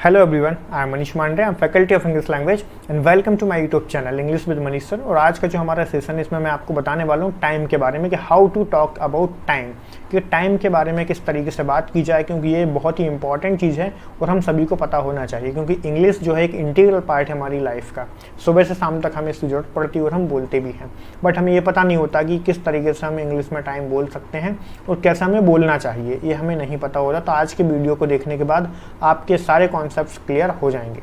Hello everyone, I am Manish Mande, I am faculty of English language and welcome to my YouTube channel English with Manish sir. और आज का जो हमारा session है इसमें मैं आपको बताने वाला हूँ टाइम के बारे में कि how to talk about time, कि टाइम के बारे में किस तरीके से बात की जाए, क्योंकि ये बहुत ही इंपॉर्टेंट चीज़ है और हम सभी को पता होना चाहिए, क्योंकि इंग्लिश जो है एक इंटीग्रल पार्ट है हमारी लाइफ का। सुबह से शाम तक हमें इसकी जरूरत पड़ती है और हम बोलते भी हैं, बट हमें ये पता नहीं होता कि किस तरीके से हम इंग्लिश में टाइम बोल सकते हैं और कैसे हमें बोलना चाहिए, ये हमें नहीं पता होता। तो आज के वीडियो को देखने के बाद आपके सारे कॉन्सेप्ट्स क्लियर हो जाएंगे।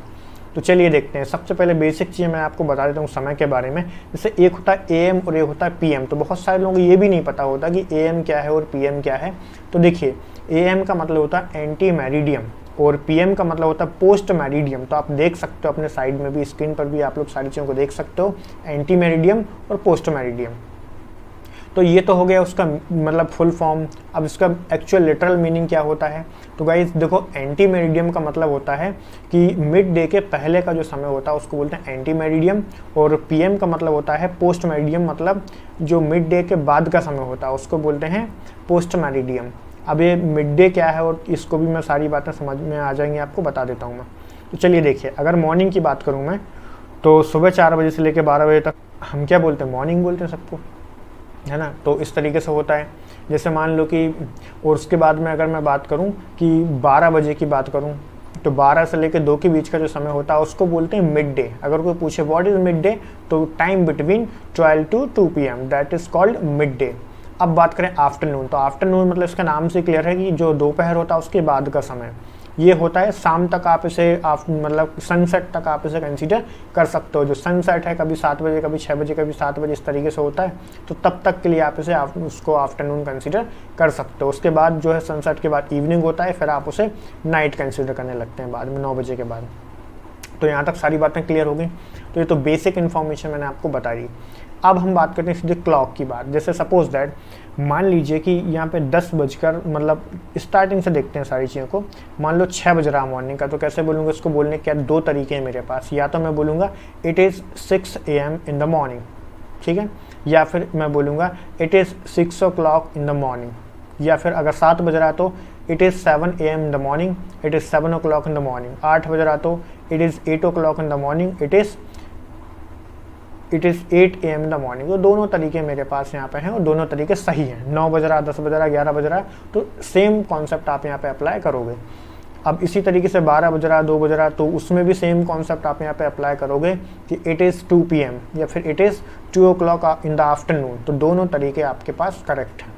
तो चलिए देखते हैं। सबसे पहले बेसिक चीज़ मैं आपको बता देता हूँ समय के बारे में। जैसे एक होता है एएम और एक होता है पीएम। तो बहुत सारे लोगों को ये भी नहीं पता होता कि एएम क्या है और पीएम क्या है। तो देखिए, एएम का मतलब होता है एंटी मेरिडियम और पीएम का मतलब होता है पोस्ट मेरिडियम। तो आप देख सकते हो अपने साइड में भी, स्क्रीन पर भी आप लोग सारी चीज़ों को देख सकते हो, एंटी मेरिडियम और पोस्ट मेरिडियम। तो ये तो हो गया उसका मतलब फुल फॉर्म। अब इसका एक्चुअल लिटरल मीनिंग क्या होता है? तो गाइस देखो, एंटी मेरिडियम का मतलब होता है कि मिड डे के पहले का जो समय होता है उसको बोलते हैं एंटी मेरिडियम, और पीएम का मतलब होता है पोस्ट मेरिडियम, मतलब जो मिड डे के बाद का समय होता है उसको बोलते हैं पोस्ट मेरिडियम। अब ये मिड डे क्या है और इसको भी मैं सारी बातें समझ में आ जाएंगी, आपको बता देता हूँ मैं। तो चलिए देखिए, अगर मॉर्निंग की बात करूँ मैं, तो सुबह 4 बजे से लेकर 12 बजे तक हम क्या बोलते हैं? मॉर्निंग बोलते हैं सबको, है ना। तो इस तरीके से होता है। जैसे मान लो कि, और उसके बाद में अगर मैं बात करूं कि 12 बजे की बात करूं, तो 12 से लेकर 2 के बीच का जो समय होता है उसको बोलते हैं मिड डे। अगर कोई पूछे व्हाट इज मिड डे, तो time between 12 to 2 PM, that is called mid day. अब बात करें आफ्टरनून, तो आफ्टरनून मतलब इसका नाम से क्लियर है कि जो दोपहर होता है उसके बाद का समय ये होता है। शाम तक आप इसे मतलब सनसेट तक आप इसे कंसीडर कर सकते हो। जो सनसेट है कभी 7 बजे, कभी 6 बजे, कभी 7 बजे, इस तरीके से होता है। तो तब तक के लिए आप इसे उसको आफ्टरनून कंसीडर कर सकते हो। उसके बाद जो है सनसेट के बाद इवनिंग होता है, फिर आप उसे नाइट कंसीडर करने लगते हैं बाद में 9 बजे के बाद। तो यहाँ तक सारी बातें क्लियर हो गई। तो ये तो बेसिक इन्फॉर्मेशन मैंने आपको बता दी। अब हम बात करते हैं सीधे क्लॉक की बात। जैसे सपोज दैट, मान लीजिए कि यहाँ पे 10 बजकर, मतलब स्टार्टिंग से देखते हैं सारी चीज़ों को। मान लो 6 बज रहा मॉर्निंग का, तो कैसे बोलूँगा इसको? बोलने के 2 तरीके हैं मेरे पास। या तो मैं बोलूँगा it is 6 AM in the morning, ठीक है, या फिर मैं बोलूँगा it is 6 o'clock in the morning, या फिर अगर 7 बज रहा तो it is 7 AM in the morning, it is 7 o'clock in the morning. 8 बज रहा तो it is 8 o'clock in the morning, it is 8 AM in the morning. तो दोनों तरीके मेरे पास यहाँ पे हैं और दोनों तरीके सही हैं। 9 बज रहा, 10 बज रहा, 11 बज रहा, तो सेम कॉन्सेप्ट आप यहाँ पे अप्लाई करोगे। अब इसी तरीके से 12 बज रहा, 2 बज रहा, तो उसमें भी सेम कॉन्सेप्ट आप यहाँ पे अप्लाई करोगे कि इट इज़ 2 PM या फिर it is 2 o'clock in the afternoon. तो दोनों तरीके आपके पास करेक्ट हैं।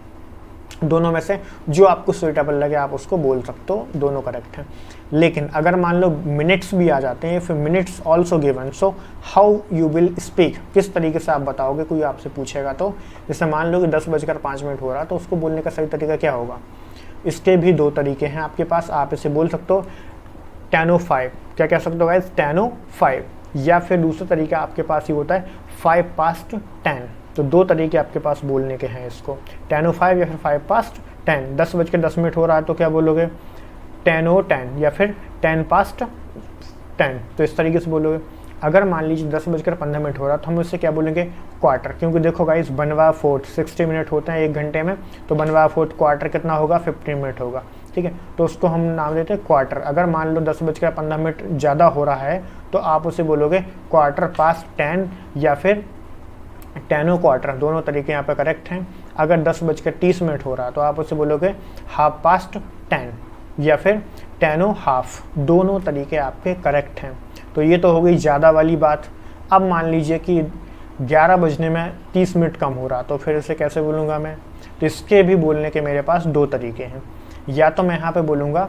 दोनों में से जो आपको सुइटेबल लगे आप उसको बोल सकते हो, दोनों करेक्ट हैं। लेकिन अगर मान लो मिनट्स भी आ जाते हैं, फिर minutes also given, so how you will speak, किस तरीके से आप बताओगे, कोई आपसे पूछेगा तो। जैसे मान लो कि 10:05 हो रहा, तो उसको बोलने का सही तरीका क्या होगा? इसके भी 2 तरीके हैं आपके पास। आप इसे बोल सकते हो 10:05, क्या कह सकते हो गाइस? 10:05। या फिर दूसरा तरीका आपके पास ही होता है 5 past 10। तो 2 तरीके आपके पास बोलने के हैं इसको, 10:05 या फिर 5 past 10। 10:10 हो रहा है तो क्या बोलोगे? 10:10 या फिर 10 past 10। तो इस तरीके से बोलोगे। अगर मान लीजिए 10:15 हो रहा तो हम इससे क्या बोलेंगे? क्वार्टर। क्योंकि देखो गाइस, 1/4 60 मिनट होते हैं 1 घंटे में, तो 1/4 क्वार्टर कितना होगा? 15 मिनट होगा, ठीक है। तो उसको हम नाम देते हैं क्वार्टर। अगर मान लो 10:15 ज़्यादा हो रहा है तो आप उसे बोलोगे क्वार्टर पास्ट 10 या फिर 10:15। दोनों तरीके यहाँ पे करेक्ट हैं। अगर 10:30 हो रहा तो आप उसे बोलोगे 1/2 past 10 या फिर 10:30। दोनों तरीके आपके करेक्ट हैं। तो ये तो हो गई ज़्यादा वाली बात। अब मान लीजिए कि 11 बजने में 30 मिनट कम हो रहा, तो फिर इसे कैसे बोलूँगा मैं? तो इसके भी बोलने के मेरे पास 2 तरीके हैं। या तो मैं यहाँ पे बोलूँगा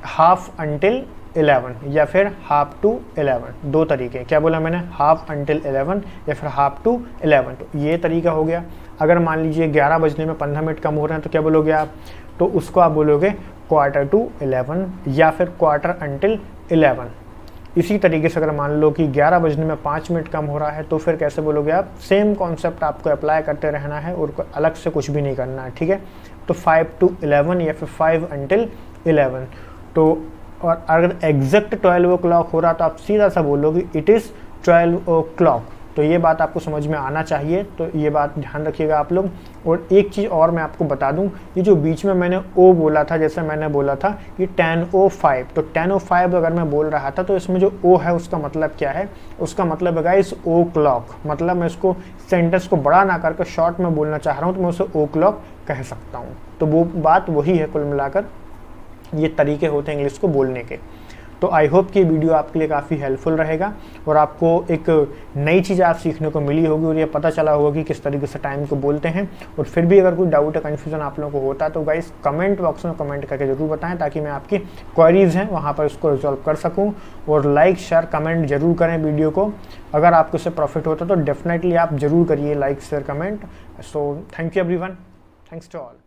1/2 until 11 या फिर 1/2 to 11। 2 तरीके। क्या बोला मैंने? 1/2 until 11 या फिर 1/2 to 11। तो ये तरीका हो गया। अगर मान लीजिए 11 बजने में 15 मिनट कम हो रहे हैं तो क्या बोलोगे आप? तो उसको आप बोलोगे क्वार्टर टू 11 या फिर क्वार्टर अंटिल 11। इसी तरीके से अगर मान लो कि 11 बजने में 5 मिनट कम हो रहा है तो फिर कैसे बोलोगे आप? सेम कॉन्सेप्ट आपको अप्लाई करते रहना है और अलग से कुछ भी नहीं करना है, ठीक है। तो 5 to 11 या फिर 5 until 11। तो और अगर एग्जैक्ट 12 o'clock हो रहा तो आप सीधा सा बोलोगे इट इज़ 12 o'clock, तो ये बात आपको समझ में आना चाहिए, तो ये बात ध्यान रखिएगा आप लोग। और एक चीज़ और मैं आपको बता दूं, ये जो बीच में मैंने ओ बोला था, जैसे मैंने बोला था कि 10:05, तो 10:05 अगर मैं बोल रहा था तो इसमें जो ओ है उसका मतलब क्या है, उसका मतलब है गाइस ओ क्लॉक। मतलब मैं इसको सेंटेंस को बड़ा ना करके शॉर्ट में बोलना चाह रहा हूँ तो मैं उसे ओ क्लॉक कह सकता हूँ। तो वो बात वही है, कुल मिलाकर ये तरीके होते हैं इंग्लिश को बोलने के। तो आई होप कि ये वीडियो आपके लिए काफ़ी हेल्पफुल रहेगा और आपको एक नई चीज़ आप सीखने को मिली होगी और ये पता चला होगा कि किस तरीके से टाइम को बोलते हैं। और फिर भी अगर कोई डाउट या कन्फ्यूज़न आप लोगों को होता है तो गाइस कमेंट बॉक्स में कमेंट करके ज़रूर बताएं, ताकि मैं आपकी क्वेरीज़ हैं वहाँ पर उसको रिजॉल्व कर सकूँ। और लाइक शेयर कमेंट जरूर करें वीडियो को, अगर आपको इससे प्रॉफिट होता तो डेफिनेटली आप जरूर करिए like share comment. So thank you everyone, thanks to all.